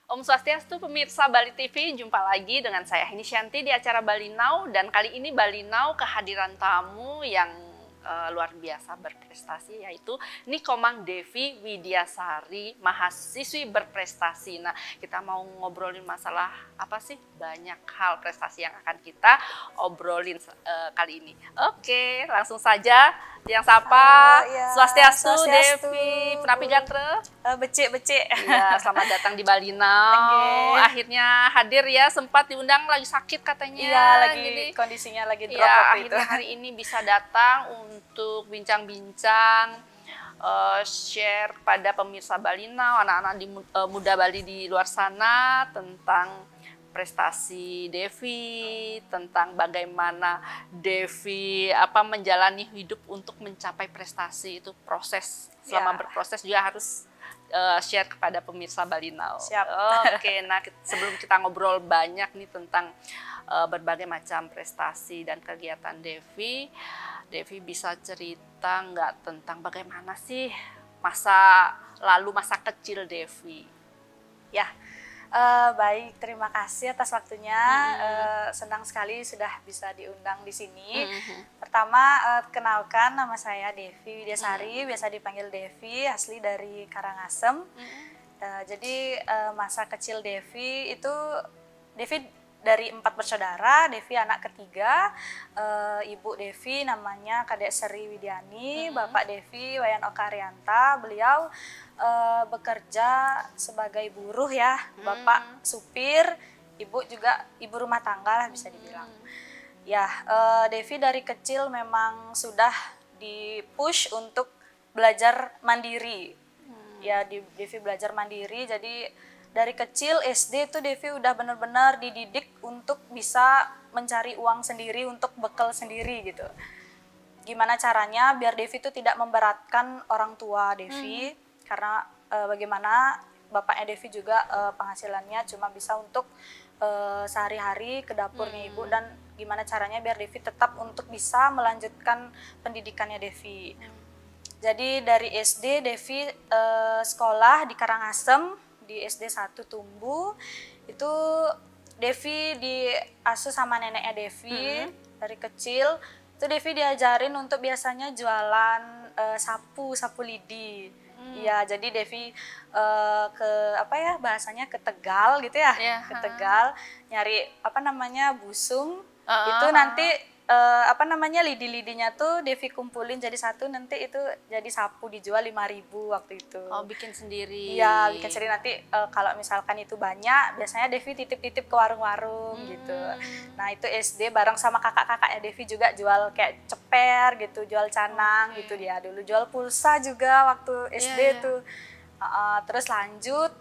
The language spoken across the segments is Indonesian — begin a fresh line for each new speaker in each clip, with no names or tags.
Om Swastiastu, pemirsa Bali TV, jumpa lagi dengan saya Hinisyanti di acara Bali Now, dan kali ini Bali Now kehadiran tamu yang luar biasa berprestasi, yaitu Nikomang Devi Widiasari, mahasiswi berprestasi. Nah, kita mau ngobrolin masalah apa sih? Banyak hal prestasi yang akan kita obrolin kali ini. Oke, langsung saja yang sapa.
Ya,
Swastiastu, Devi Prapigatra.
Becik.
Ya, selamat datang di Bali Now. Akhirnya hadir ya, sempat diundang lagi sakit katanya.
Iya, lagi jadi, kondisinya lagi drop
ya,
waktu
akhirnya itu. Hari ini bisa datang untuk bincang-bincang, share kepada pemirsa Bali Now, anak-anak muda Bali di luar sana tentang prestasi Devi, tentang bagaimana Devi menjalani hidup untuk mencapai prestasi. Itu proses, selama berproses juga harus share kepada pemirsa Bali Now.
Siap.
Oke, nah sebelum kita ngobrol banyak nih tentang berbagai macam prestasi dan kegiatan Devi bisa cerita nggak tentang bagaimana sih masa lalu, masa kecil Devi?
Ya, baik, terima kasih atas waktunya. Senang sekali sudah bisa diundang di sini. Pertama, kenalkan, nama saya Devi Widiasari, biasa dipanggil Devi, asli dari Karangasem. Jadi masa kecil Devi itu, Devi dari 4 bersaudara, Devi anak ketiga. Ibu Devi namanya Kadek Seri Widiani, Bapak Devi Wayan Okarianta. Beliau bekerja sebagai buruh ya, Bapak supir, Ibu juga ibu rumah tangga lah bisa dibilang. Ya, Devi dari kecil memang sudah di-push untuk belajar mandiri. Ya, Devi belajar mandiri, jadi dari kecil SD itu Devi udah benar-benar dididik untuk bisa mencari uang sendiri, untuk bekal sendiri gitu. Gimana caranya biar Devi itu tidak memberatkan orang tua Devi, karena bagaimana bapaknya Devi juga penghasilannya cuma bisa untuk sehari-hari ke dapurnya ibu, dan gimana caranya biar Devi tetap untuk bisa melanjutkan pendidikannya Devi. Jadi dari SD Devi sekolah di Karangasem, di SD 1 Tumbu. Itu Devi diasuh sama neneknya Devi dari kecil. Itu Devi diajarin untuk biasanya jualan sapu lidi. Ya, jadi Devi bahasanya ke Tegal gitu ya, ke Tegal nyari busung. Itu nanti lidi-lidinya tuh Devi kumpulin jadi satu, nanti itu jadi sapu, dijual 5.000 waktu itu.
Oh, bikin sendiri.
Iya, bikin sendiri. Nanti kalau misalkan itu banyak, biasanya Devi titip-titip ke warung-warung gitu. Nah, itu SD bareng sama kakak-kakaknya Devi juga jual kayak ceper gitu, jual canang gitu dia. Dulu jual pulsa juga waktu SD tuh. Terus lanjut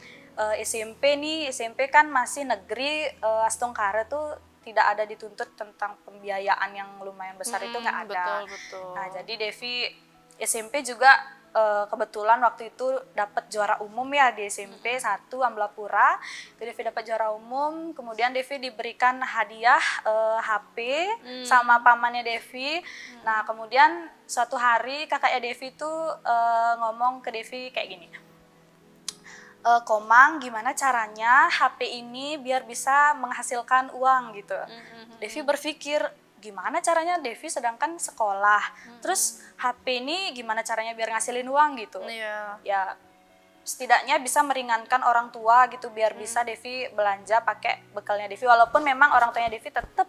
SMP kan masih negeri, Astungkara tuh tidak ada dituntut tentang pembiayaan yang lumayan besar, itu nggak ada.
Betul.
Nah, jadi Devi SMP juga kebetulan waktu itu dapat juara umum ya di SMP 1 Amblapura. Itu Devi dapat juara umum, kemudian Devi diberikan hadiah HP sama pamannya Devi. Nah, kemudian suatu hari kakaknya Devi tuh ngomong ke Devi kayak gini, Komang, gimana caranya HP ini biar bisa menghasilkan uang gitu. Devi berpikir, gimana caranya Devi sedangkan sekolah, terus HP ini gimana caranya biar ngasilin uang gitu. Ya, setidaknya bisa meringankan orang tua gitu, biar bisa Devi belanja pakai bekalnya Devi. Walaupun memang orang tuanya Devi tetap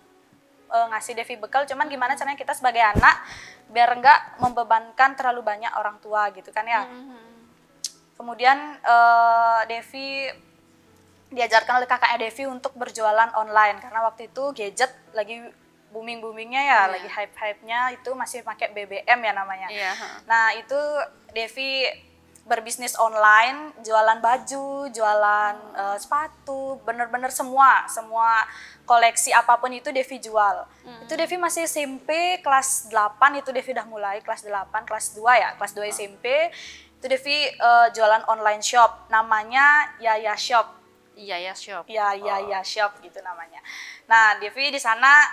ngasih Devi bekal, cuman gimana caranya kita sebagai anak biar nggak membebankan terlalu banyak orang tua gitu kan ya. Kemudian Devi diajarkan oleh kakaknya Devi untuk berjualan online, karena waktu itu gadget lagi booming-boomingnya ya, lagi hype-hypenya itu masih pakai BBM ya namanya. Nah, itu Devi berbisnis online, jualan baju, jualan sepatu, bener-bener semua koleksi apapun itu Devi jual. Itu Devi masih SMP kelas 8, itu Devi udah mulai kelas 8, kelas 2 ya, kelas 2 SMP. Itu Devi jualan online shop, namanya Yaya Shop.
Yaya Shop.
Ya, Yaya Shop gitu namanya. Nah, Devi di sana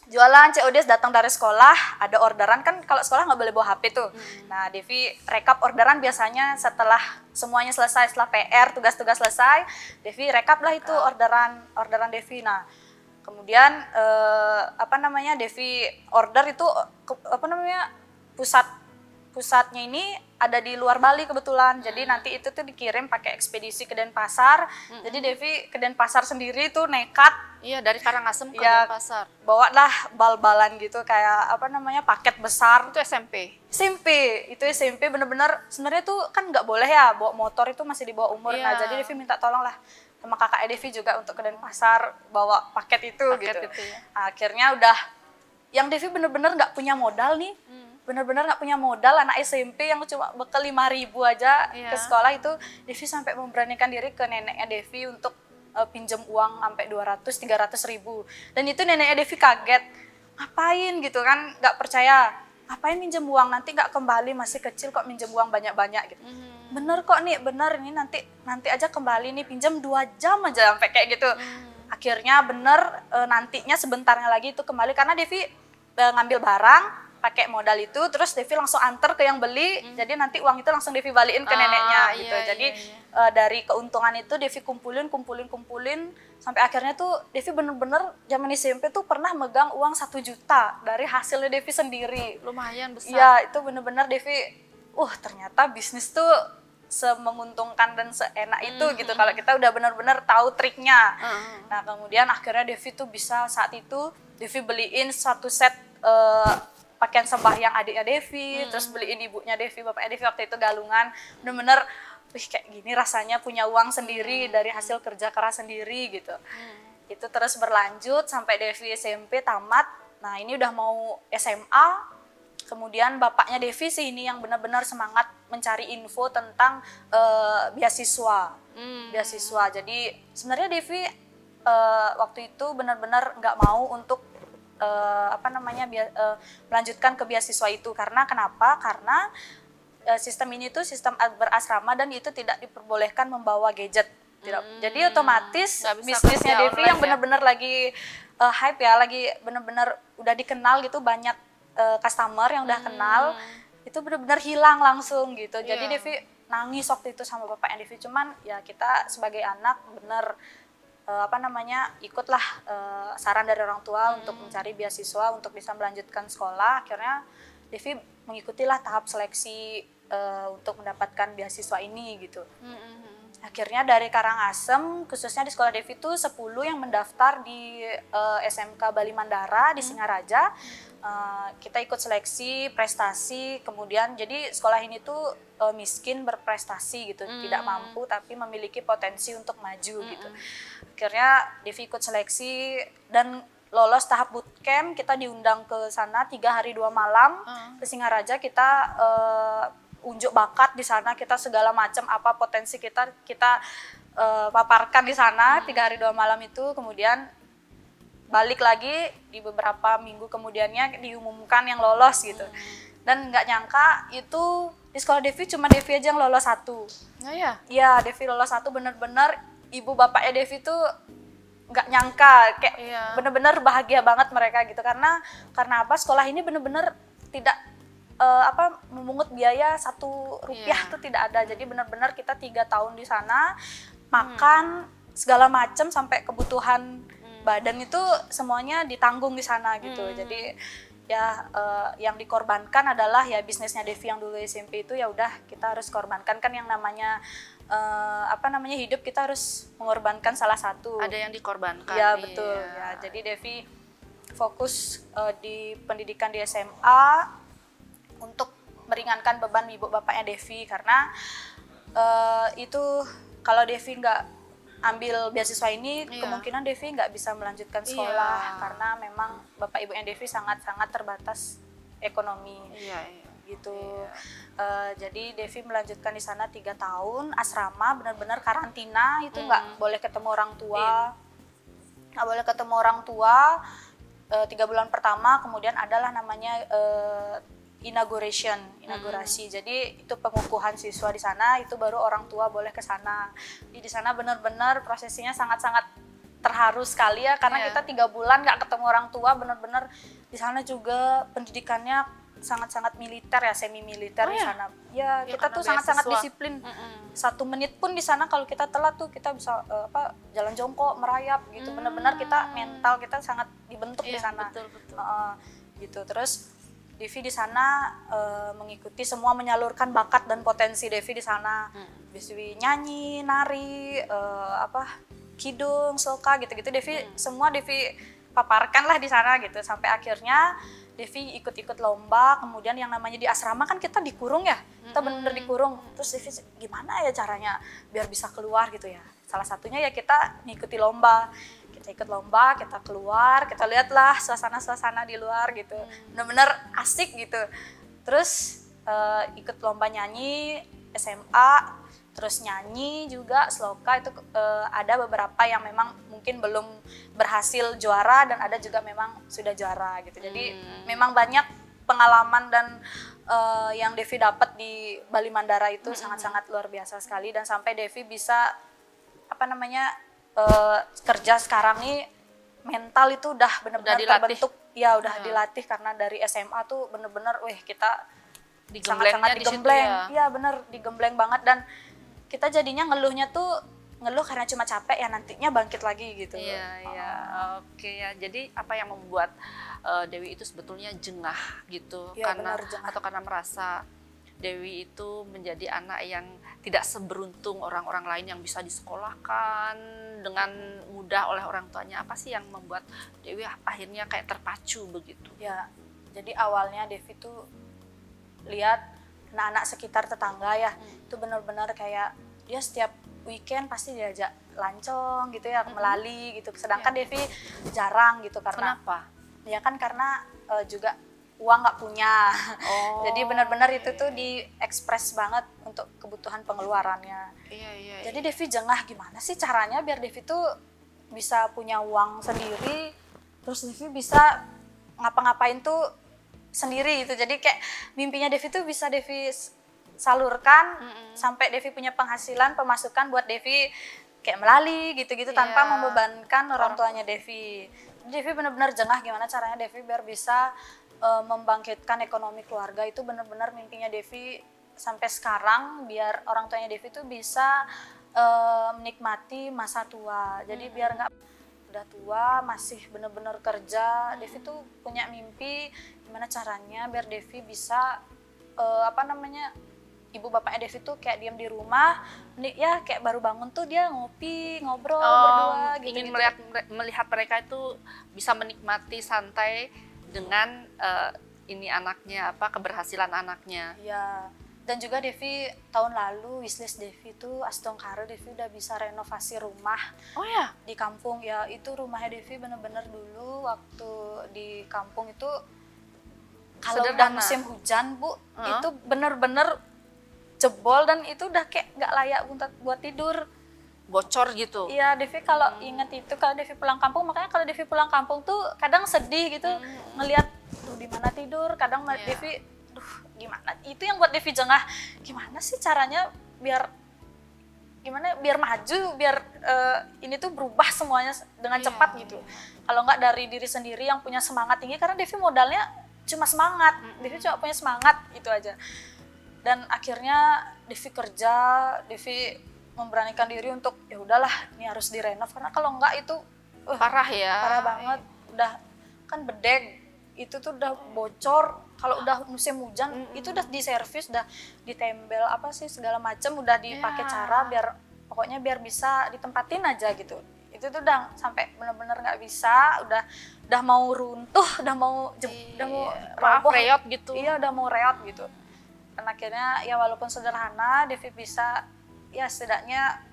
jualan COD, datang dari sekolah, ada orderan kan, kalau sekolah nggak boleh bawa HP tuh. Nah, Devi rekap orderan biasanya setelah semuanya selesai, setelah PR, tugas-tugas selesai, Devi rekap lah itu orderan Devi. Nah, kemudian Devi order itu pusatnya ini ada di luar Bali kebetulan. Jadi nanti itu tuh dikirim pakai ekspedisi ke Denpasar. Jadi Devi ke Denpasar sendiri tuh nekat.
Iya, dari Karangasem ke
Ya,
Denpasar.
bawa lah bal-balan gitu, kayak paket besar.
Itu SMP.
Itu SMP bener-bener, sebenarnya tuh kan nggak boleh ya bawa motor, itu masih di bawah umur.
Iya.
Nah, jadi Devi minta tolong lah sama kakak Devi juga untuk ke Denpasar bawa paket itu gitu.
Itu ya.
Akhirnya udah, yang Devi bener-bener nggak punya modal nih. Bener-bener nggak punya modal, anak SMP yang cuma bekal 5.000 aja ke sekolah itu, Devi sampai memberanikan diri ke neneknya Devi untuk pinjam uang sampai 200-300 ribu. Dan itu neneknya Devi kaget, ngapain gitu kan, nggak percaya, ngapain minjem uang, nanti nggak kembali, masih kecil kok minjem uang banyak-banyak gitu. Bener kok nih, bener ini nanti aja kembali nih, pinjam 2 jam aja sampai kayak gitu. Akhirnya bener, nantinya sebentarnya lagi itu kembali, karena Devi ngambil barang pakai modal itu, terus Devi langsung anter ke yang beli, jadi nanti uang itu langsung Devi balikin ke neneknya gitu. Jadi dari keuntungan itu Devi kumpulin sampai akhirnya tuh Devi bener-bener zaman SMP tuh pernah megang uang 1 juta dari hasilnya Devi sendiri.
Lumayan besar.
Iya, itu bener-bener Devi, ternyata bisnis tuh semenguntungkan dan seenak itu gitu, kalau kita udah bener-bener tahu triknya. Nah, kemudian akhirnya Devi tuh bisa, saat itu Devi beliin 1 set pakaian sembahyang adiknya Devi, terus beliin ibunya Devi, bapaknya Devi waktu itu galungan. Bener-bener, kayak gini rasanya punya uang sendiri dari hasil kerja keras sendiri gitu. Itu terus berlanjut sampai Devi SMP tamat. Nah, ini udah mau SMA, kemudian bapaknya Devi sih ini yang benar-benar semangat mencari info tentang beasiswa. Beasiswa. Jadi sebenarnya Devi waktu itu benar-benar nggak mau untuk melanjutkan ke beasiswa itu. Karena kenapa? Karena sistem ini tuh sistem berasrama dan itu tidak diperbolehkan membawa gadget. Jadi otomatis bisnisnya Devi yang benar-benar lagi hype ya, lagi benar-benar udah dikenal gitu, banyak customer yang udah kenal, itu benar-benar hilang langsung gitu. Jadi Devi nangis waktu itu sama bapaknya Devi, cuman ya kita sebagai anak bener ikutlah saran dari orang tua untuk mencari beasiswa untuk bisa melanjutkan sekolah. Akhirnya Devi mengikutilah tahap seleksi untuk mendapatkan beasiswa ini gitu. Akhirnya dari Karangasem, khususnya di sekolah Devi itu 10 yang mendaftar di SMK Bali Mandara di Singaraja. Kita ikut seleksi, prestasi, kemudian jadi sekolah ini tuh miskin berprestasi gitu, tidak mampu tapi memiliki potensi untuk maju gitu. Akhirnya Devi ikut seleksi dan lolos tahap bootcamp. Kita diundang ke sana 3 hari 2 malam ke Singaraja. Kita unjuk bakat di sana, kita segala macam apa potensi kita paparkan di sana 3 hari 2 malam itu. Kemudian balik lagi di beberapa minggu kemudiannya diumumkan yang lolos gitu. Dan nggak nyangka itu di sekolah Devi cuma Devi aja yang lolos 1.
Oh ya?
Iya, Devi lolos 1, bener-bener ibu bapaknya Devi tuh nggak nyangka, kayak bener-bener bahagia banget mereka gitu. Karena apa? Sekolah ini bener-bener tidak memungut biaya 1 rupiah tuh tidak ada. Jadi bener-bener kita 3 tahun di sana, makan segala macam sampai kebutuhan badan itu semuanya ditanggung di sana gitu. Jadi ya yang dikorbankan adalah ya bisnisnya Devi yang dulu SMP itu, ya udah kita harus korbankan, kan yang namanya hidup kita harus mengorbankan salah satu.
Ada yang dikorbankan.
Ya betul. Ya, jadi Devi fokus di pendidikan di SMA untuk meringankan beban ibu bapaknya Devi, karena itu kalau Devi nggak ambil beasiswa ini, kemungkinan Devi nggak bisa melanjutkan sekolah karena memang bapak ibunya Devi sangat-sangat terbatas ekonomi. Gitu. Jadi Devi melanjutkan di sana 3 tahun asrama, benar-benar karantina, itu nggak boleh ketemu orang tua, nggak boleh ketemu orang tua 3 bulan pertama. Kemudian adalah namanya inaugurasi. Jadi itu pengukuhan siswa di sana, itu baru orang tua boleh ke sana. Di sana benar-benar prosesinya sangat-sangat terharu sekali ya karena kita 3 bulan nggak ketemu orang tua, bener-bener di sana juga pendidikannya sangat-sangat militer ya, semi militer di sana. Ya, kita tuh sangat-sangat disiplin. 1 menit pun di sana kalau kita telat tuh kita bisa jalan jongkok, merayap gitu. Benar-benar kita mental kita sangat dibentuk di sana.
Betul, betul.
Gitu. Terus Devi di sana mengikuti semua, menyalurkan bakat dan potensi Devi di sana. Devi nyanyi, nari, kidung, sloka gitu-gitu. Semua Devi paparkan lah di sana gitu. Sampai akhirnya Devi ikut-ikut lomba, kemudian yang namanya di asrama kan kita dikurung ya, kita benar-benar dikurung. Terus Devi gimana ya caranya biar bisa keluar gitu ya. Salah satunya ya kita mengikuti lomba. Kita ikut lomba, kita keluar, kita lihatlah suasana-suasana di luar gitu. Benar-benar asik gitu. Terus ikut lomba nyanyi SMA, terus nyanyi juga sloka itu ada beberapa yang memang mungkin belum berhasil juara dan ada juga memang sudah juara gitu. Jadi memang banyak pengalaman dan yang Devi dapat di Bali Mandara itu sangat-sangat luar biasa sekali, dan sampai Devi bisa kerja sekarang nih mental itu udah benar-benar terbentuk. Ya udah dilatih karena dari SMA tuh bener-bener kita sangat-sangat digembleng. Iya bener, digembleng banget, dan kita jadinya ngeluhnya tuh ngeluh karena cuma capek ya, nantinya bangkit lagi gitu.
Iya. Oke ya. Jadi apa yang membuat Dewi itu sebetulnya jengah gitu,
ya,
karena
jengah.
atau karena merasa Dewi itu menjadi anak yang tidak seberuntung orang-orang lain yang bisa disekolahkan dengan mudah oleh orang tuanya. Apa sih yang membuat Dewi akhirnya kayak terpacu begitu?
Ya, jadi awalnya Devi tuh lihat anak-anak sekitar tetangga ya, itu benar-benar kayak dia setiap weekend pasti diajak lancong gitu ya, melali gitu. Sedangkan Devi jarang gitu karena.
Kenapa?
Ya kan karena juga uang nggak punya. Jadi benar-benar itu tuh diekspres banget untuk kebutuhan pengeluarannya.
Iya.
Jadi Devi jengah gimana sih caranya biar Devi tuh bisa punya uang sendiri, terus Devi bisa ngapa-ngapain tuh sendiri gitu. Jadi kayak mimpinya Devi tuh bisa Devi salurkan sampai Devi punya penghasilan, pemasukan buat Devi kayak melali gitu-gitu tanpa membebankan orang tuanya Devi. Devi benar-benar jengah gimana caranya Devi biar bisa membangkitkan ekonomi keluarga. Itu benar-benar mimpinya Devi sampai sekarang, biar orang tuanya Devi tuh bisa menikmati masa tua. Jadi biar nggak udah tua masih benar-benar kerja. Devi tuh punya mimpi gimana caranya biar Devi bisa ibu bapaknya Devi tuh kayak diam di rumah, ya kayak baru bangun tuh dia ngopi, ngobrol berdua gitu.
Ingin melihat mereka itu bisa menikmati santai dengan keberhasilan anaknya.
Ya, dan juga Devi tahun lalu wishlist Devi tuh Astongkara, Devi udah bisa renovasi rumah.
Oh ya?
Di kampung ya, itu rumahnya Devi bener-bener dulu waktu di kampung itu kalau udah musim hujan Bu, itu bener-bener jebol dan itu udah kayak nggak layak buat tidur.
Bocor gitu?
Iya, Devi kalau inget itu, kalau Devi pulang kampung, makanya kalau Devi pulang kampung tuh kadang sedih gitu, ngelihat tuh di mana tidur, kadang Devi, gimana, itu yang buat Devi jengah, gimana sih caranya biar maju, biar ini tuh berubah semuanya dengan cepat gitu. Kalau nggak dari diri sendiri yang punya semangat tinggi, karena Devi modalnya cuma semangat, Devi cuma punya semangat itu aja. Dan akhirnya Devi kerja, Devi memberanikan diri untuk ya udahlah ini harus direnov, karena kalau enggak itu
parah ya,
parah banget. Udah kan bedeng itu tuh udah bocor, kalau udah musim hujan itu udah diservis, udah ditembel segala macam, udah dipakai cara pokoknya biar bisa ditempatin aja gitu. Itu tuh udah sampai benar-benar nggak bisa, udah mau runtuh, udah mau roboh,
reot gitu.
Iya, udah mau reot gitu. Dan akhirnya ya walaupun sederhana, Devi bisa ya setidaknya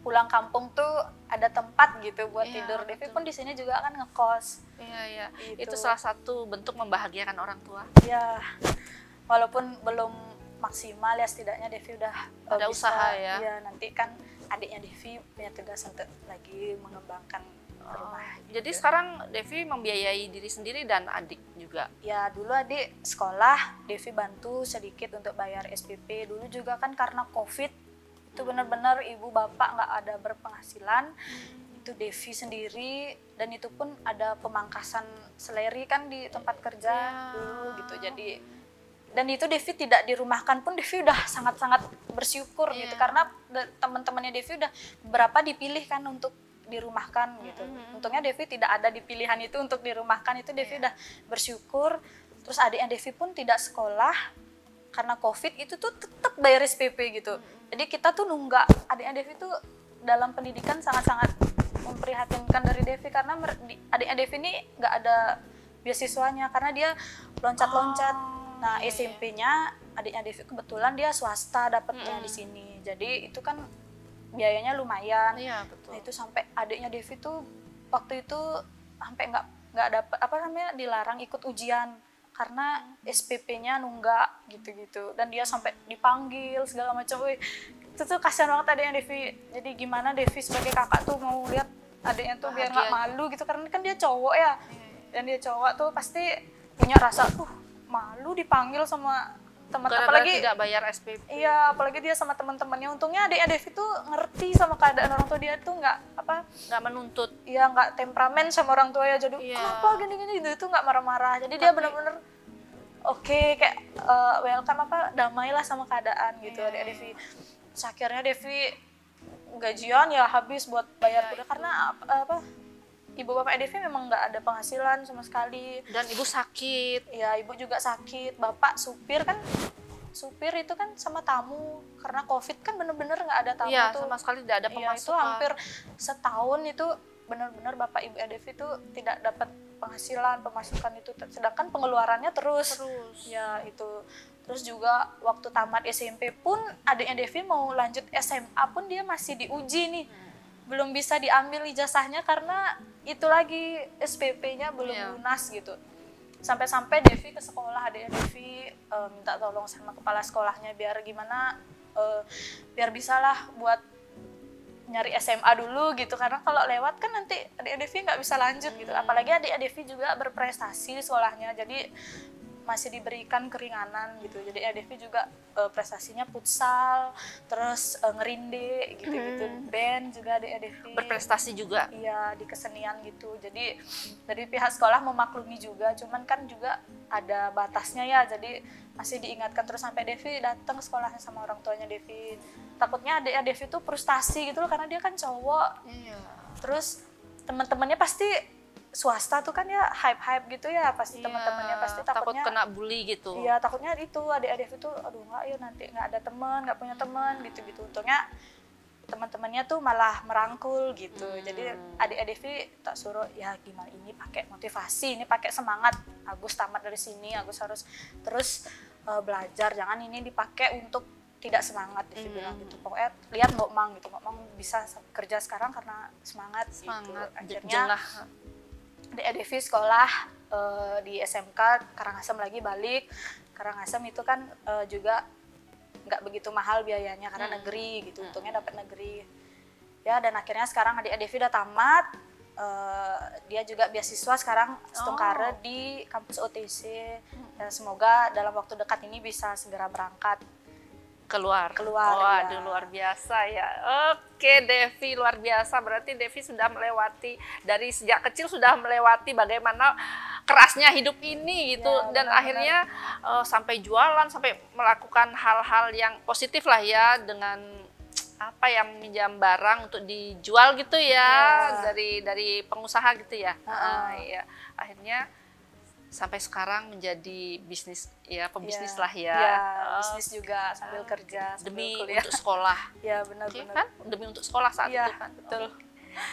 pulang kampung tuh ada tempat gitu buat tidur. Devi pun di sini juga kan ngekos.
Iya.
Gitu.
Itu salah satu bentuk membahagiakan orang tua.
Ya, walaupun belum maksimal ya setidaknya Devi udah
ada
bisa,
usaha ya.
Ya nanti kan adiknya Devi punya tugas untuk lagi mengembangkan rumah.
Jadi sekarang Devi membiayai diri sendiri dan adik juga?
Ya dulu adik sekolah, Devi bantu sedikit untuk bayar SPP. Dulu juga kan karena COVID, itu benar-benar ibu bapak nggak ada berpenghasilan. itu Devi sendiri, dan itu pun ada pemangkasan seleri kan di tempat kerja dulu gitu. Jadi dan itu Devi tidak dirumahkan pun Devi udah sangat-sangat bersyukur gitu, karena teman-temannya Devi udah beberapa dipilih kan untuk dirumahkan gitu. Untungnya Devi tidak ada di pilihan itu untuk dirumahkan, itu Devi udah bersyukur. Terus adiknya Devi pun tidak sekolah karena COVID, itu tuh tetap bayar SPP gitu. Jadi kita tuh nunggak, adiknya Devi tuh dalam pendidikan sangat-sangat memprihatinkan dari Devi, karena adiknya Devi ini nggak ada beasiswanya karena dia loncat-loncat. Nah SMP-nya adiknya Devi kebetulan dia swasta dapetnya di sini, jadi itu kan biayanya lumayan.
Betul.
Nah itu sampai adiknya Devi tuh waktu itu sampai nggak dapet apa namanya, dilarang ikut ujian karena SPP-nya nunggak gitu-gitu, dan dia sampai dipanggil segala macam. Wih, itu tuh kasihan banget adiknya Devi. Jadi gimana Devi sebagai kakak tuh mau lihat adiknya tuh biar nggak malu gitu, karena kan dia cowok ya, dan dia cowok tuh pasti punya rasa malu dipanggil sama teman, apalagi
tidak bayar SPP.
Iya, apalagi dia sama teman-temannya. Untungnya adiknya Devi tuh ngerti sama keadaan orang tua, dia tuh nggak
menuntut.
Iya, nggak temperamen sama orang tua ya. Jadi kenapa gini-gini itu nggak marah-marah. Jadi dia benar-benar oke, kayak welcome, damailah sama keadaan gitu adiknya Devi. Terus akhirnya Devi gajian ya habis buat bayar kuliah, karena ibu bapak Devi memang nggak ada penghasilan sama sekali.
Dan ibu sakit.
Ya, ibu juga sakit. Bapak supir kan, supir itu kan sama tamu, karena COVID kan bener-bener nggak ada tamu tuh.
Sama sekali tidak ada pemasukan.
Itu hampir setahun itu benar-benar bapak ibu Devi itu tidak dapat penghasilan, pemasukan itu, sedangkan pengeluarannya terus. Ya itu. Terus juga waktu tamat SMP pun adiknya Devi mau lanjut SMA pun dia masih diuji nih. Belum bisa diambil ijazahnya karena itu lagi SPP-nya belum lunas gitu. Sampai-sampai Devi ke sekolah, adiknya Devi minta tolong sama kepala sekolahnya biar gimana, biar bisalah buat nyari SMA dulu gitu, karena kalau lewat kan nanti adiknya Devi nggak bisa lanjut gitu. Apalagi adiknya Devi juga berprestasi sekolahnya, jadi masih diberikan keringanan gitu. Jadi Devi juga prestasinya futsal, terus ngerinde gitu-gitu, band juga Devi
berprestasi juga.
Iya, di kesenian gitu. Jadi dari pihak sekolah memaklumi juga, cuman kan juga ada batasnya ya. Jadi masih diingatkan terus sampai Devi datang ke sekolahnya sama orang tuanya Devi. Takutnya adiknya Devi tuh frustasi gitu loh, karena dia kan cowok. Terus teman-temannya pasti swasta tuh kan ya hype gitu ya, pasti teman-temannya pasti takutnya
takut kena bully gitu.
Iya, takutnya itu adik-adik itu aduh nanti nggak ada teman, nggak punya teman gitu. Untungnya teman-temannya tuh malah merangkul gitu. Jadi adik-adik tak suruh ya gimana, ini pakai motivasi, ini pakai semangat. Agus tamat dari sini, Agus harus terus belajar, jangan ini dipakai untuk tidak semangat, dia bilang gitu. Pokoknya lihat Mbok Mang gitu, Mbok Mang bisa kerja sekarang karena semangat. Gitu. Akhirnya Devi sekolah di SMK Karangasem lagi, balik Karangasem itu kan juga nggak begitu mahal biayanya karena negeri gitu. Untungnya dapat negeri ya, dan akhirnya sekarang adik Devi udah tamat, dia juga beasiswa sekarang Stungkare di kampus OTC, dan semoga dalam waktu dekat ini bisa segera berangkat keluar.
Waduh, luar biasa ya. Oke Devi, luar biasa. Berarti Devi sudah melewati, dari sejak kecil sudah melewati bagaimana kerasnya hidup ini gitu. Ya, dan akhirnya sampai jualan, sampai melakukan hal-hal yang positif lah ya, dengan yang minjam barang untuk dijual gitu ya, dari pengusaha gitu ya. Ya. Akhirnya sampai sekarang menjadi bisnis ya, pembisnis lah ya.
Bisnis juga sambil kerja,
demi
kuliah.
Untuk sekolah.
Ya benar-benar.
Kan? Demi untuk sekolah saat itu kan.
Betul.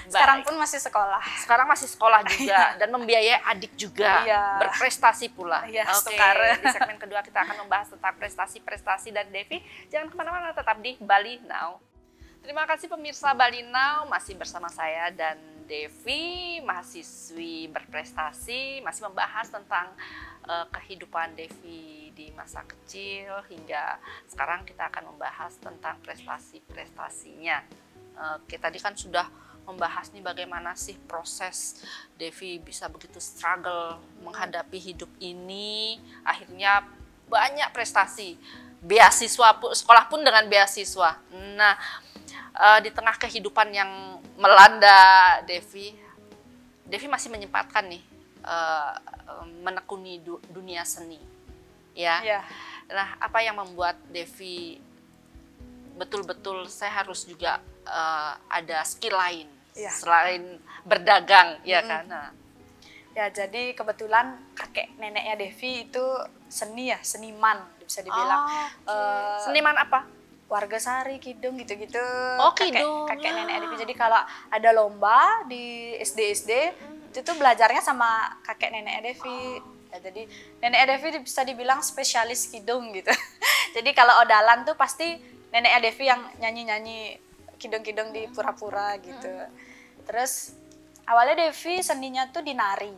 Sekarang pun masih sekolah.
Sekarang masih sekolah juga dan membiayai adik juga. Berprestasi pula. Oke. Di segmen kedua kita akan membahas tentang prestasi-prestasi dari Devi. Jangan kemana-mana, tetap di Bali Now. Terima kasih pemirsa Bali Now, masih bersama saya dan Devi, mahasiswi berprestasi, masih membahas tentang kehidupan Devi di masa kecil hingga sekarang. Kita akan membahas tentang prestasi-prestasinya. Tadi kan sudah membahas nih bagaimana sih proses Devi bisa begitu struggle menghadapi hidup ini, akhirnya banyak prestasi, beasiswa pun, sekolah pun dengan beasiswa. Nah, di tengah kehidupan yang melanda Devi masih menyempatkan nih menekuni dunia seni, ya.
Ya.
Nah, apa yang membuat Devi betul-betul saya harus juga ada skill lain selain berdagang, ya kan? Nah.
Ya, jadi kebetulan kakek neneknya Devi itu seniman bisa dibilang.
Seniman apa?
Warga Sari, Kidung gitu-gitu.
Oh, Kidung.
Kakek neneknya Devi. Jadi kalau ada lomba di SD itu tuh belajarnya sama kakek neneknya Devi. Ya, jadi neneknya Devi bisa dibilang spesialis Kidung gitu. Jadi kalau odalan tuh pasti neneknya Devi yang nyanyi-nyanyi kidung-kidung di pura-pura gitu. Terus awalnya Devi seninya tuh di nari.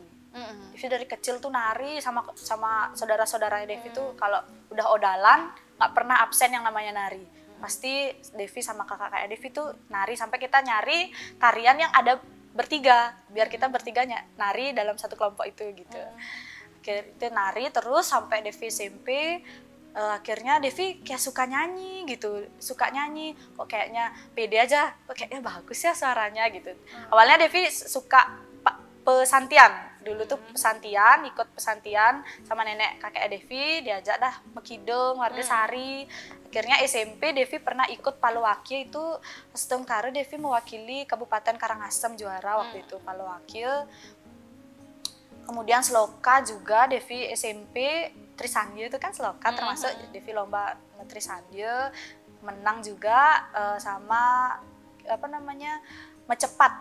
Devi dari kecil tuh nari sama saudara-saudaranya Devi tuh kalau udah odalan nggak pernah absen yang namanya nari. Pasti Devi sama kakak-kakak Devi tuh nari sampai kita nyari tarian yang ada bertiga biar kita bertiganya nari dalam satu kelompok itu gitu. Kita nari terus sampai Devi SMP. Akhirnya Devi kayak suka nyanyi gitu, kok kayaknya pede aja, kok kayaknya bagus ya suaranya gitu. Awalnya Devi suka pesantian, dulu tuh ikut pesantian sama nenek kakek Devi, diajak dah mekidung warga Sari. Akhirnya SMP Devi pernah ikut Paluwakil itu, setengkara Devi mewakili Kabupaten Karangasem juara waktu itu Paluwakil. Kemudian Seloka juga Devi SMP Trisandya itu kan Seloka termasuk Devi lomba Trisandya menang juga sama apa namanya Mecepat.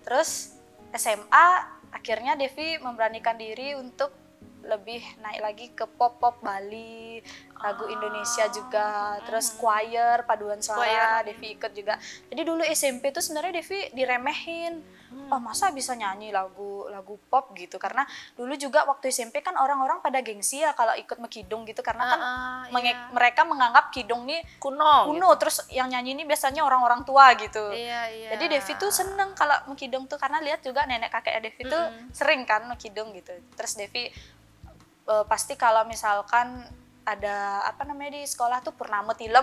Terus SMA akhirnya Devi memberanikan diri untuk lebih naik lagi ke pop Bali, lagu Indonesia juga, terus choir, paduan suara, Devi ikut juga. Jadi dulu SMP tuh sebenarnya Devi diremehin, oh masa bisa nyanyi lagu pop gitu, karena dulu juga waktu SMP kan orang-orang pada gengsi ya kalau ikut mekidung gitu, karena kan mereka menganggap kidung nih kuno gitu. Terus yang nyanyi ini biasanya orang-orang tua gitu. Jadi Devi tuh seneng kalau mekidung tuh, karena lihat juga nenek kakek Devi tuh sering kan mekidung gitu. Terus Devi pasti kalau misalkan ada apa namanya di sekolah tuh purnama tilem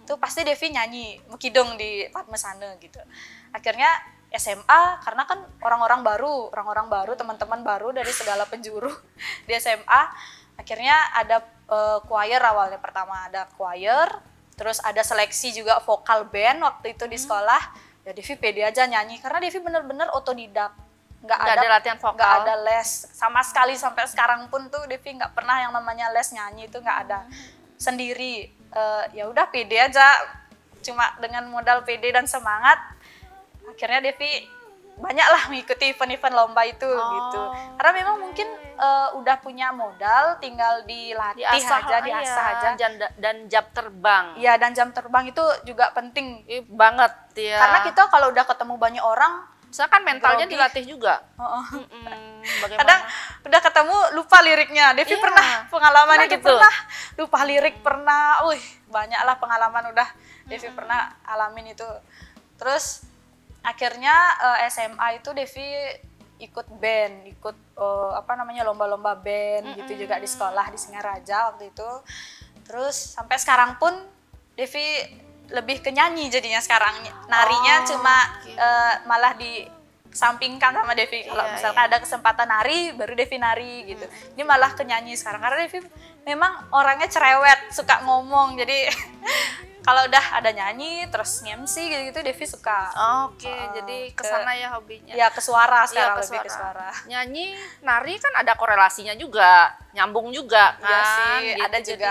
tuh pasti Devi nyanyi mekidung di Padmasana gitu. Akhirnya SMA karena kan orang-orang baru teman-teman baru dari segala penjuru di SMA, akhirnya ada choir. Awalnya pertama ada choir, terus ada seleksi juga vokal band waktu itu di sekolah. Ya Devi pede aja nyanyi karena Devi bener-bener otodidak. Nggak ada
latihan vokal,
nggak ada les sama sekali. Sampai sekarang pun tuh Devi nggak pernah yang namanya les nyanyi, itu nggak ada. Sendiri ya udah pede aja, cuma dengan modal pede dan semangat akhirnya Devi banyaklah mengikuti event-event lomba itu gitu. Karena memang mungkin udah punya modal, tinggal diasah aja.
Dan jam terbang.
Iya, dan jam terbang itu juga penting
banget ya.
Karena kita kalau udah ketemu banyak orang,
misalkan mentalnya dilatih juga.
Kadang udah ketemu lupa liriknya. Devi pernah pengalaman itu gitu. Pernah lupa lirik, pernah. Banyaklah pengalaman udah Devi pernah alamin itu. Terus akhirnya SMA itu Devi ikut band, apa namanya lomba-lomba band gitu juga di sekolah di Singaraja waktu itu. Terus sampai sekarang pun Devi lebih ke nyanyi jadinya sekarang. Narinya cuma malah disampingkan sama Devi. Kalau misalkan ada kesempatan nari, baru Devi nari gitu. Ini malah ke nyanyi sekarang karena Devi memang orangnya cerewet, suka ngomong. Jadi kalau udah ada nyanyi terus MC gitu-gitu Devi suka.
Jadi kesana ya hobinya.
Ya ke suara sekarang, lebih ke suara.
Nyanyi, nari kan ada korelasinya juga, nyambung juga kan.
Iya sih, gitu. Ada juga.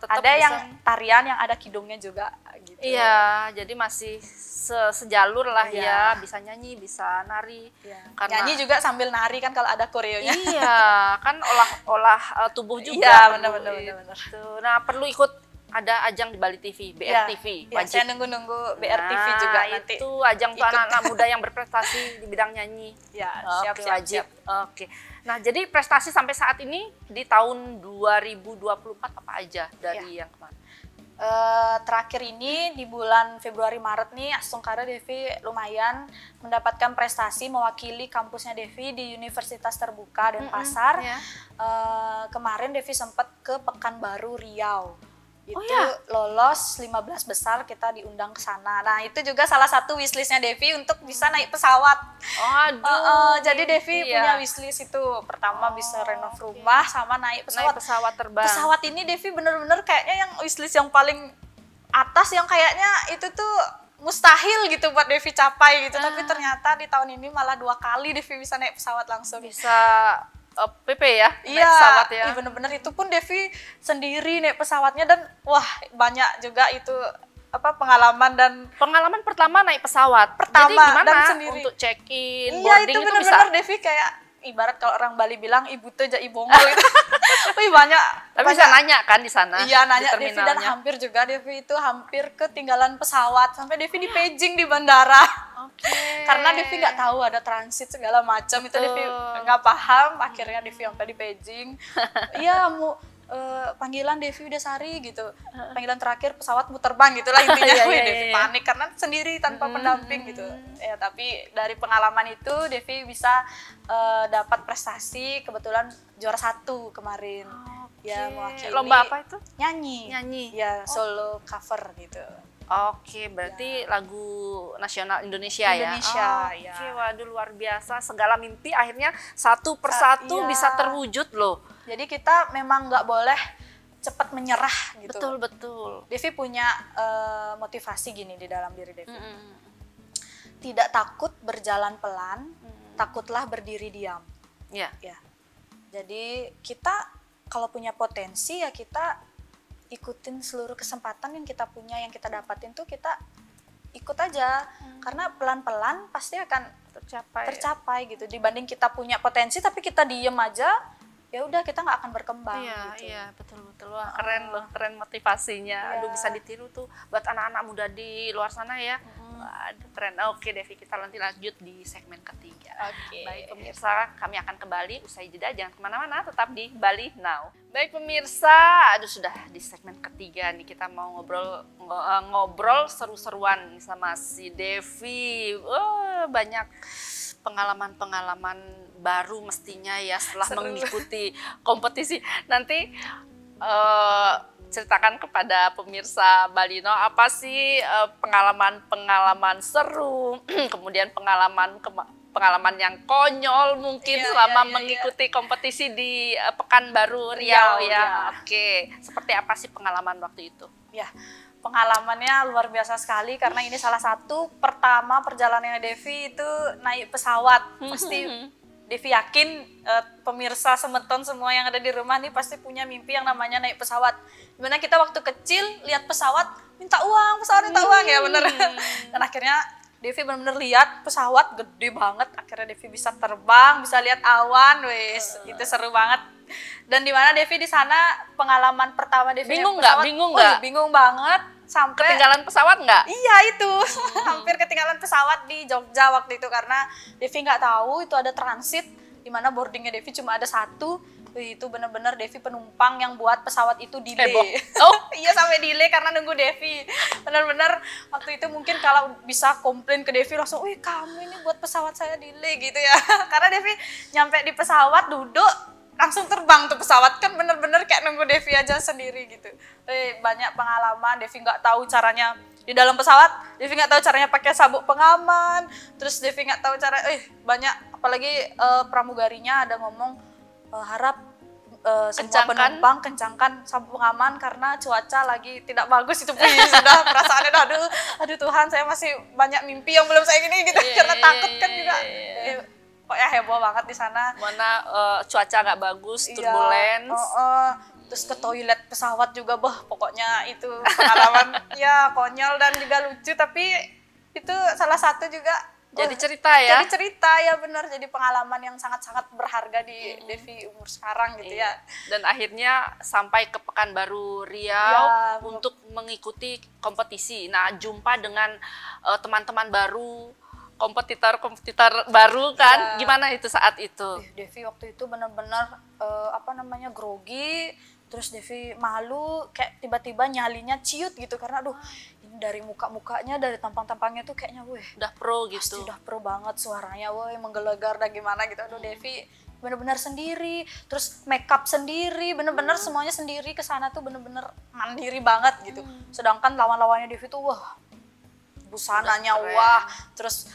Ada yang tarian yang ada kidungnya juga gitu.
Iya, jadi masih sejalur lah ya, bisa nyanyi, bisa nari.
Karena nyanyi juga sambil nari kan kalau ada koreonya.
Iya, kan olah tubuh juga.
Iya, benar.
Nah, perlu ikut ada ajang di Bali TV, BRTV.
Saya nunggu BRTV juga nanti.
Itu ajang untuk anak-anak muda yang berprestasi di bidang nyanyi.
Ya,
siap. Oke. Nah, jadi prestasi sampai saat ini di tahun 2024 apa aja dari yang kemarin?
Terakhir ini di bulan Februari Maret nih Astungkara Devi lumayan mendapatkan prestasi mewakili kampusnya Devi di Universitas Terbuka Denpasar. Kemarin Devi sempat ke Pekanbaru Riau. Itu
Oh ya?
lolos 15 besar kita diundang ke sana. Nah, itu juga salah satu wishlistnya Devi untuk bisa naik pesawat.
Aduh,
Jadi Devi
iya.
punya wishlist itu. Pertama bisa renov rumah sama naik pesawat.
Naik pesawat terbang.
Pesawat ini Devi bener-bener kayaknya yang wishlist yang paling atas, yang kayaknya itu tuh mustahil gitu buat Devi capai gitu. Tapi ternyata di tahun ini malah 2 kali Devi bisa naik pesawat langsung.
Bisa PP ya, naik
Iya,
pesawat ya.
iya bener-bener itu pun Devi sendiri naik pesawatnya, dan wah banyak juga itu pengalaman dan
Pengalaman pertama naik pesawat.
Pertama,
Jadi gimana
dan sendiri.
untuk check-in,
iya
boarding
itu
itu bisa?
bener-bener Devi kayak ibarat kalau orang Bali bilang ibu tuh jadi bongol gitu. Wih banyak.
Tapi bisa nanya kan di sana?
Iya
di
nanya Devi, dan
terminalnya?
hampir juga Devi itu hampir ketinggalan pesawat sampai Devi di paging di bandara.
Oke.
Karena Devi nggak tahu ada transit segala macam, itu Devi
Betul.
nggak paham, akhirnya Devi sampai di paging. Iya mau panggilan Devi Widasari gitu, panggilan terakhir pesawat mau terbang gitulah intinya.
Iya,
Wih,
iya,
Devi
iya.
panik karena sendiri tanpa pendamping gitu ya. Tapi dari pengalaman itu Devi bisa dapat prestasi, kebetulan juara 1 kemarin. Ya mewakili
Lomba apa itu?
nyanyi,
Nyanyi.
ya solo cover gitu.
Oke, berarti lagu nasional Indonesia,
Indonesia,
ya.
ya.
Oke, waduh luar biasa. Segala mimpi akhirnya satu persatu
iya.
bisa terwujud loh.
Jadi kita memang nggak boleh cepat menyerah gitu.
Betul, betul.
Devi punya motivasi gini di dalam diri Devi.
Mm-mm.
Tidak takut berjalan pelan, takutlah berdiri diam.
Ya.
Ya. Jadi kita kalau punya potensi ya kita ikutin seluruh kesempatan yang kita punya, yang kita dapatin tuh kita ikut aja. Karena pelan-pelan pasti akan tercapai gitu. Dibanding kita punya potensi tapi kita diem aja, ya udah kita nggak akan berkembang.
Iya,
gitu.
iya, betul betul. Wah, keren loh, keren motivasinya.
Iya.
Aduh, bisa ditiru tuh buat anak-anak muda di luar sana ya. Waduh, keren. Oke, Devi, kita nanti lanjut di segmen ketiga.
Oke.
Baik pemirsa, kami akan kembali usai jeda. Jangan kemana-mana, tetap di Bali Now. Baik pemirsa, aduh sudah di segmen ketiga nih, kita mau ngobrol seru-seruan sama si Devi. Banyak pengalaman-pengalaman baru mestinya ya setelah
Seru.
mengikuti kompetisi. Nanti ceritakan kepada pemirsa Bali Now apa sih pengalaman-pengalaman seru, kemudian pengalaman yang konyol mungkin
Iya,
selama
iya, iya,
mengikuti kompetisi di Pekanbaru Riau ya.
Riau, ya.
Oke, seperti apa sih pengalaman waktu itu?
Ya, pengalamannya luar biasa sekali karena ini salah satu pertama perjalanannya Devi itu naik pesawat. Pasti Devi yakin pemirsa Semeton semua yang ada di rumah nih pasti punya mimpi yang namanya naik pesawat. Dimana kita waktu kecil lihat pesawat minta uang, pesawat minta uang ya bener. Dan akhirnya Devi benar-benar lihat pesawat gede banget. Akhirnya Devi bisa terbang, bisa lihat awan, wes itu seru banget. Dan di mana Devi di sana pengalaman pertama Devi
Bingung
naik
nggak?
pesawat.
Bingung
Wih,
nggak?
bingung banget sampai
Ketinggalan pesawat nggak?
iya itu hampir ketinggalan pesawat di Jogja waktu itu karena Devi nggak tahu itu ada transit di mana boardingnya Devi cuma ada 1. Wih, itu benar-benar Devi penumpang yang buat pesawat itu delay.
Oh.
Iya sampai delay karena nunggu Devi. Benar-benar waktu itu mungkin kalau bisa komplain ke Devi langsung, wih kamu ini buat pesawat saya delay gitu ya. Karena Devi nyampe di pesawat duduk langsung terbang tuh pesawat, kan bener-bener kayak nunggu Devi aja sendiri gitu. Banyak pengalaman, Devi nggak tahu caranya di dalam pesawat, Devi nggak tahu caranya pakai sabuk pengaman, terus Devi nggak tahu cara, banyak apalagi pramugarinya ada ngomong harap semua penumpang kencangkan sabuk pengaman karena cuaca lagi tidak bagus itu. Sudah perasaannya aduh Tuhan saya masih banyak mimpi yang belum saya gini gitu karena takut kan juga. Pokoknya heboh banget di sana.
Mana cuaca nggak bagus, turbulence.
Terus ke toilet pesawat juga, pokoknya itu pengalaman ya konyol dan juga lucu, tapi itu salah satu juga
jadi cerita ya.
Jadi cerita ya benar, jadi pengalaman yang sangat-sangat berharga di Devi umur sekarang gitu ya.
Dan akhirnya sampai ke Pekanbaru Riau
Ya,
untuk mengikuti kompetisi. Nah, jumpa dengan teman-teman baru, kompetitor baru kan.
Ya.
Gimana itu saat itu?
Devi waktu itu benar-benar grogi, terus Devi malu, kayak tiba-tiba nyalinya ciut gitu karena ini dari muka-mukanya, dari tampang-tampangnya tuh kayaknya
Udah pro
pasti
gitu.
udah pro banget, suaranya menggelegar dan gimana gitu. Devi bener-bener sendiri, terus makeup sendiri, bener-bener semuanya sendiri, ke sana tuh bener-bener mandiri banget gitu. Sedangkan lawan-lawannya Devi tuh wah, busananya wah, terus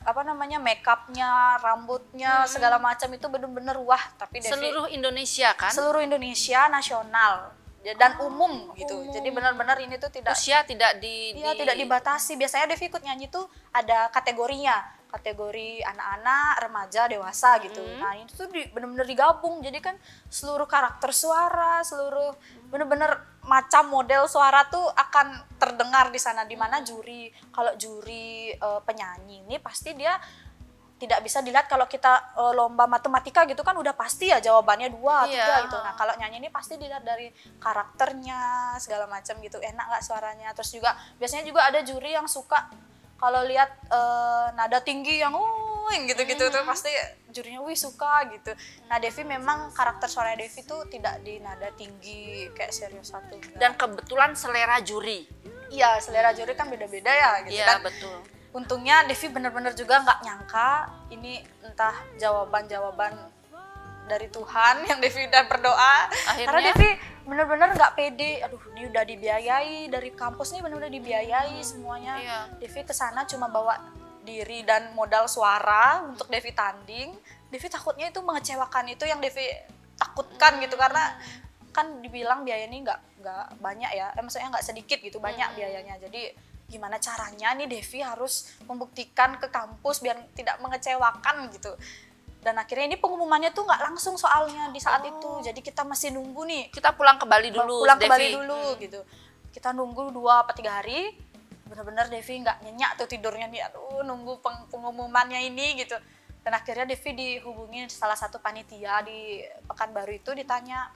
apa namanya, makeupnya, rambutnya, segala macam itu bener-bener wah. Tapi Devi
Seluruh Indonesia kan?
seluruh Indonesia, nasional dan umum gitu. Jadi benar-benar ini tuh tidak
Usia tidak
iya, tidak dibatasi. Biasanya Devi ikut nyanyi tuh ada kategorinya, kategori anak-anak, remaja, dewasa gitu. Nah ini tuh benar-benar digabung. Jadi kan seluruh karakter suara, seluruh benar-benar macam model suara tuh akan terdengar di sana. Dimana juri, kalau juri penyanyi ini pasti dia tidak bisa dilihat. Kalau kita lomba matematika gitu kan udah pasti ya jawabannya 2, 3 gitu. Nah kalau nyanyi ini pasti dilihat dari karakternya segala macam gitu, enak nggak suaranya. Terus juga biasanya juga ada juri yang suka kalau lihat nada tinggi yang gitu-gitu tuh pasti jurinya suka gitu. Nah Devi memang karakter suara Devi tuh tidak di nada tinggi kayak serius satu.
Dan kebetulan selera juri.
Iya, selera juri kan beda-beda ya gitu kan.
Iya betul.
Untungnya Devi bener-bener juga nggak nyangka ini entah jawaban-jawaban dari Tuhan yang Devi udah berdoa.
Akhirnya?
Karena Devi bener-bener nggak pede. Aduh, ini udah dibiayai dari kampus nih, bener-bener dibiayai semuanya.
Iya.
Devi kesana cuma bawa diri dan modal suara untuk Devi tanding. Devi takutnya itu mengecewakan, itu yang Devi takutkan gitu, karena kan dibilang biaya ini nggak banyak ya, maksudnya nggak sedikit gitu, banyak biayanya. Jadi gimana caranya nih Devi harus membuktikan ke kampus biar tidak mengecewakan gitu. Dan akhirnya ini pengumumannya tuh nggak langsung soalnya di saat itu, jadi kita masih nunggu nih.
Kita pulang ke Bali dulu,
Pulang ke
Devi.
Bali dulu gitu. Kita nunggu 2-3 hari, benar-benar Devi nggak nyenyak tuh tidurnya nih, aduh nunggu pengumumannya ini gitu. Dan akhirnya Devi dihubungi salah satu panitia di Pekanbaru itu, ditanya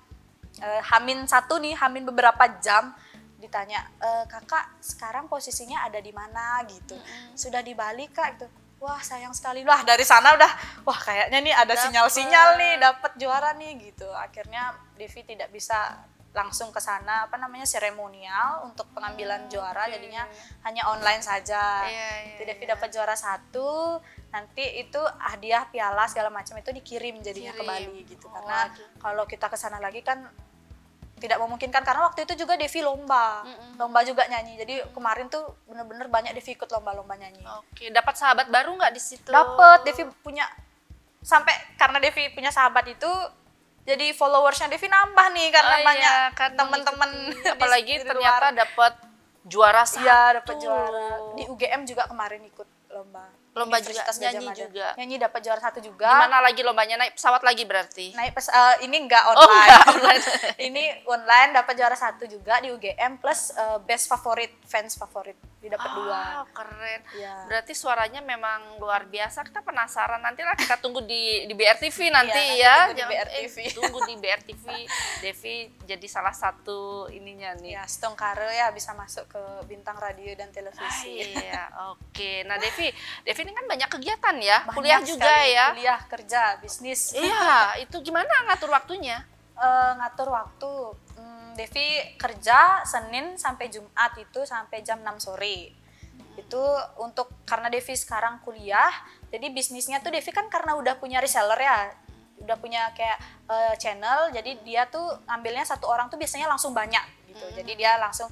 H-1 nih, H- beberapa jam, ditanya kakak sekarang posisinya ada di mana gitu, sudah di Bali kak gitu. Wah sayang sekali lah, dari sana udah wah kayaknya nih ada sinyal-sinyal nih dapat juara nih gitu. Akhirnya Devi tidak bisa langsung ke sana, apa namanya, seremonial untuk pengambilan juara, jadinya hanya online saja. Jadi Devi dapat juara 1, nanti itu hadiah piala segala macam itu dikirim jadinya ke Bali gitu. Karena kalau kita ke sana lagi kan tidak memungkinkan, karena waktu itu juga Devi lomba juga nyanyi. Jadi kemarin tuh bener-bener banyak Devi ikut lomba-lomba nyanyi.
Oke, dapat sahabat baru nggak di situ?
Dapat, Devi punya, sampai karena Devi punya sahabat itu, jadi followersnya Devi nambah nih karena banyak teman-teman.
Apalagi ternyata dapat juara 1.
Iya, dapat juara. Di UGM juga kemarin ikut lomba.
Lomba juga,
Universitas Gadjah
nyanyi
Mada.
juga.
Nyanyi dapat juara 1 juga.
Gimana lagi lombanya, naik pesawat lagi berarti?
Naik ini enggak online.
Oh, enggak online.
Ini online, dapat juara 1 juga di UGM plus best favorit, fans favorit. Dia dapat 2.
Keren.
Ya.
Berarti suaranya memang luar biasa. Kita penasaran, nantilah kita tunggu di BRTV nanti
ya.
ya.
Tunggu di BRTV.
Tunggu di BRTV. Devi jadi salah satu ininya nih.
Ya, Stongkare ya bisa masuk ke bintang radio dan televisi.
Iya, oke. Nah, Devi ini kan banyak kegiatan ya,
Banyak
kuliah juga
sekali,
ya.
Kuliah, kerja, bisnis.
Iya, itu gimana ngatur waktunya?
Ngatur waktu. Devi kerja Senin sampai Jumat itu sampai jam 6 sore. Itu untuk, karena Devi sekarang kuliah, jadi bisnisnya tuh Devi kan karena udah punya reseller ya, udah punya kayak channel, jadi dia tuh ambilnya satu orang tuh biasanya langsung banyak gitu. Jadi dia langsung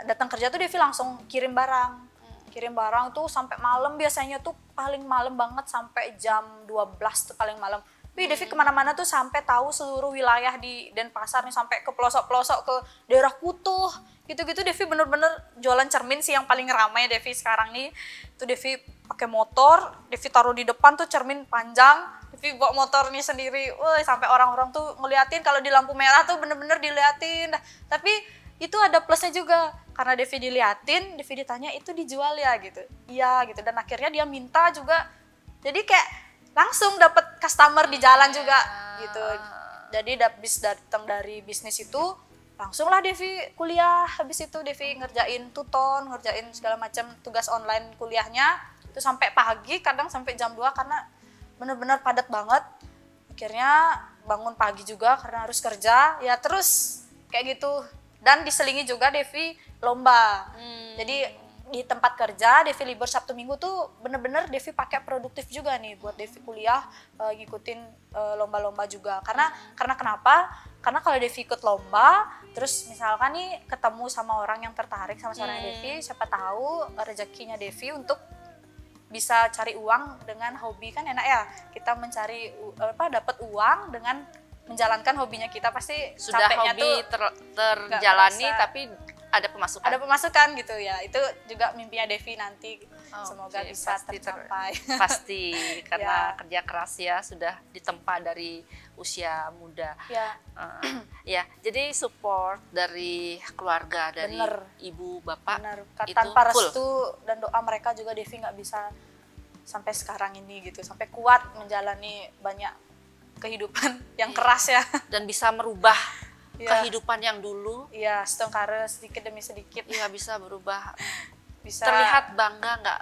datang kerja tuh Devi langsung kirim barang. Kirim barang tuh sampai malam, biasanya tuh paling malam banget sampai jam 12 tuh paling malam. Tapi Devi kemana-mana tuh sampai tahu seluruh wilayah di Denpasar nih, sampai ke pelosok-pelosok, ke daerah Kutuh gitu-gitu. Devi bener-bener jualan cermin sih yang paling ramai Devi sekarang nih. Tuh Devi pakai motor, Devi taruh di depan tuh cermin panjang, Devi bawa motor nih sendiri. Wah, sampai orang-orang tuh ngeliatin, kalau di lampu merah tuh bener-bener diliatin. Tapi itu ada plusnya juga, karena Devi diliatin, Devi ditanya itu dijual ya gitu. Iya gitu, dan akhirnya dia minta juga. Jadi kayak langsung dapat customer di jalan juga gitu. Jadi habis datang dari bisnis itu, langsunglah Devi kuliah. Habis itu Devi ngerjain tuton, ngerjain segala macam tugas online kuliahnya. Itu sampai pagi, kadang sampai jam 2 karena benar-benar padat banget. Akhirnya bangun pagi juga karena harus kerja. Ya terus kayak gitu. Dan diselingi juga Devi lomba. Jadi di tempat kerja Devi libur Sabtu Minggu tuh bener-bener Devi pakai produktif juga nih buat Devi kuliah, ngikutin lomba-lomba juga karena kenapa? Karena kalau Devi ikut lomba terus misalkan nih ketemu sama orang yang tertarik sama suaranya Devi, siapa tahu rezekinya Devi untuk bisa cari uang dengan hobi, kan enak ya kita mencari dapat uang dengan menjalankan hobinya kita, pasti
sudah
capeknya
hobi
tuh
terjalani tapi ada pemasukan
gitu ya. Itu juga mimpinya Devi nanti, semoga bisa
pasti
tercapai.
Pasti karena
Ya.
kerja keras ya, sudah ditempa dari usia muda.
Ya,
Ya, jadi support dari keluarga, dari
Bener.
ibu bapak
benar.
itu
Tanpa
full.
restu dan doa mereka juga Devi nggak bisa sampai sekarang ini gitu, sampai kuat menjalani banyak kehidupan yang keras ya.
Dan bisa merubah
Ya.
kehidupan yang dulu,
Iya, setengkara sedikit demi sedikit
ya bisa berubah.
bisa
Terlihat bangga nggak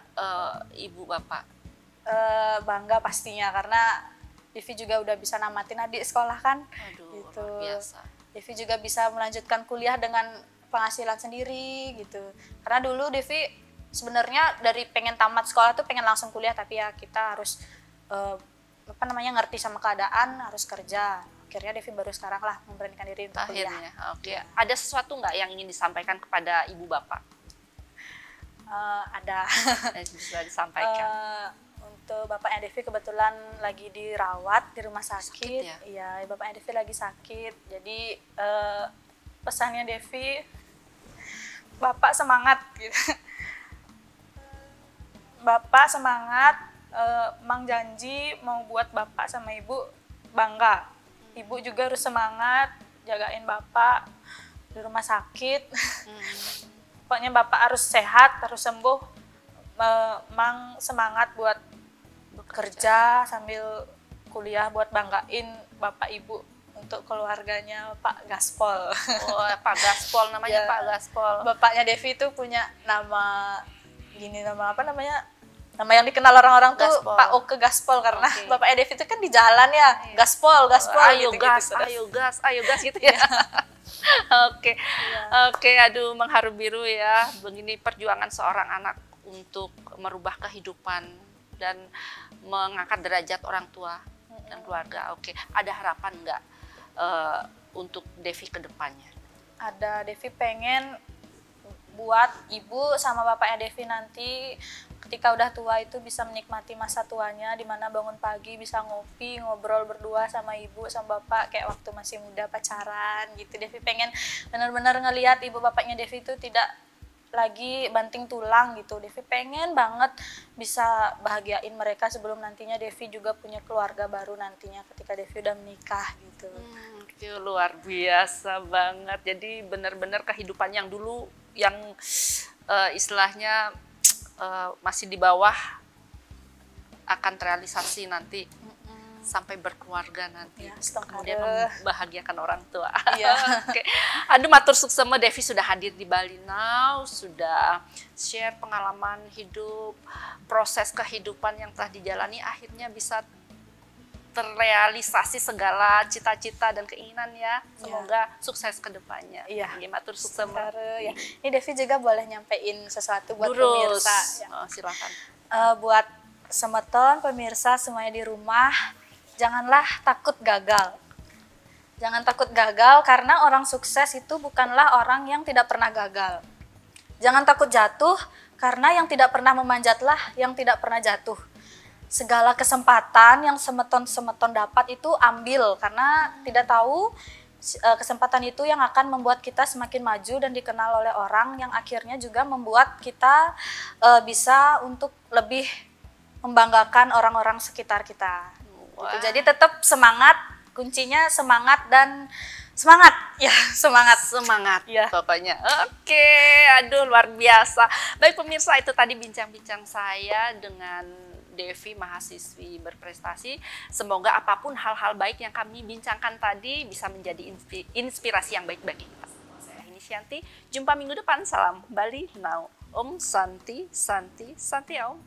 ibu bapak?
bangga pastinya karena Devi juga udah bisa namatin adik sekolah kan.
Aduh,
Gitu.
luar biasa.
Devi juga bisa melanjutkan kuliah dengan penghasilan sendiri gitu. Karena dulu Devi sebenarnya dari pengen tamat sekolah tuh pengen langsung kuliah, tapi ya kita harus ngerti sama keadaan, harus kerja. Akhirnya Devi baru sekarang lah memberanikan diri untuk kuliah.
Akhirnya, oke. Ada sesuatu nggak yang ingin disampaikan kepada ibu bapak?
Ada.
Bisa disampaikan.
Untuk bapaknya Devi kebetulan lagi dirawat di rumah sakit.
Sakit ya?
Iya, bapaknya Devi lagi sakit. Jadi pesannya Devi, bapak semangat gitu. Bapak semangat, Mang janji mau buat bapak sama ibu bangga. Ibu juga harus semangat jagain bapak di rumah sakit. Pokoknya bapak harus sehat, harus sembuh. Mang semangat buat kerja sambil kuliah buat banggain bapak ibu untuk keluarganya Pak Gaspol.
Oh, Pak Gaspol namanya.
Ya.
Pak Gaspol.
Bapaknya Devi itu punya nama gini, nama apa namanya? Nama yang dikenal orang-orang tuh
Gaspol.
Pak Oke Gaspol karena
Oke.
bapaknya Devi itu kan di jalan ya, Gaspol
Ayo
gitu,
gas,
terus.
ayo gas gitu ya. Oke, oke, aduh mengharu biru ya. Begini perjuangan seorang anak untuk merubah kehidupan dan mengangkat derajat orang tua dan keluarga. Oke, ada harapan nggak untuk Devi ke depannya?
Ada, Devi pengen buat ibu sama bapaknya Devi nanti ketika udah tua itu bisa menikmati masa tuanya, di mana bangun pagi bisa ngopi, ngobrol berdua sama ibu sama bapak kayak waktu masih muda pacaran gitu. Devi pengen benar-benar ngelihat ibu bapaknya Devi itu tidak lagi banting tulang gitu. Devi pengen banget bisa bahagiain mereka sebelum nantinya Devi juga punya keluarga baru nantinya ketika Devi udah menikah gitu.
Itu luar biasa banget. Jadi benar-benar kehidupan yang dulu yang istilahnya masih di bawah akan terrealisasi nanti sampai berkeluarga nanti,
Ya, setengah
kemudian
ada.
membahagiakan orang tua.
Iya.
Oke. Aduh, matur suksema, Devi sudah hadir di Bali Now, sudah share pengalaman hidup, proses kehidupan yang telah dijalani, akhirnya bisa terrealisasi segala cita-cita dan keinginan ya. Semoga sukses ke depannya.
Iya.
Nggih, matur suksema.
Ya. Ini Devi juga boleh nyampein sesuatu buat
Durus.
pemirsa. Ya.
Oh, silakan.
Buat semeton pemirsa semuanya di rumah, janganlah takut gagal. Jangan takut gagal karena orang sukses itu bukanlah orang yang tidak pernah gagal. Jangan takut jatuh karena yang tidak pernah memanjatlah yang tidak pernah jatuh. Segala kesempatan yang semeton dapat itu ambil karena tidak tahu kesempatan itu yang akan membuat kita semakin maju dan dikenal oleh orang yang akhirnya juga membuat kita bisa untuk lebih membanggakan orang-orang sekitar kita. Gitu. Jadi tetap semangat, kuncinya semangat dan semangat ya, semangat
Ya. Pokoknya. Oke, aduh luar biasa. Baik pemirsa, itu tadi bincang-bincang saya dengan Devi, mahasiswi berprestasi. Semoga apapun hal-hal baik yang kami bincangkan tadi bisa menjadi inspirasi yang baik bagi kita. Saya Nisyanti, jumpa minggu depan. Salam Bali Now. Om Santi, Santi, Santi Om.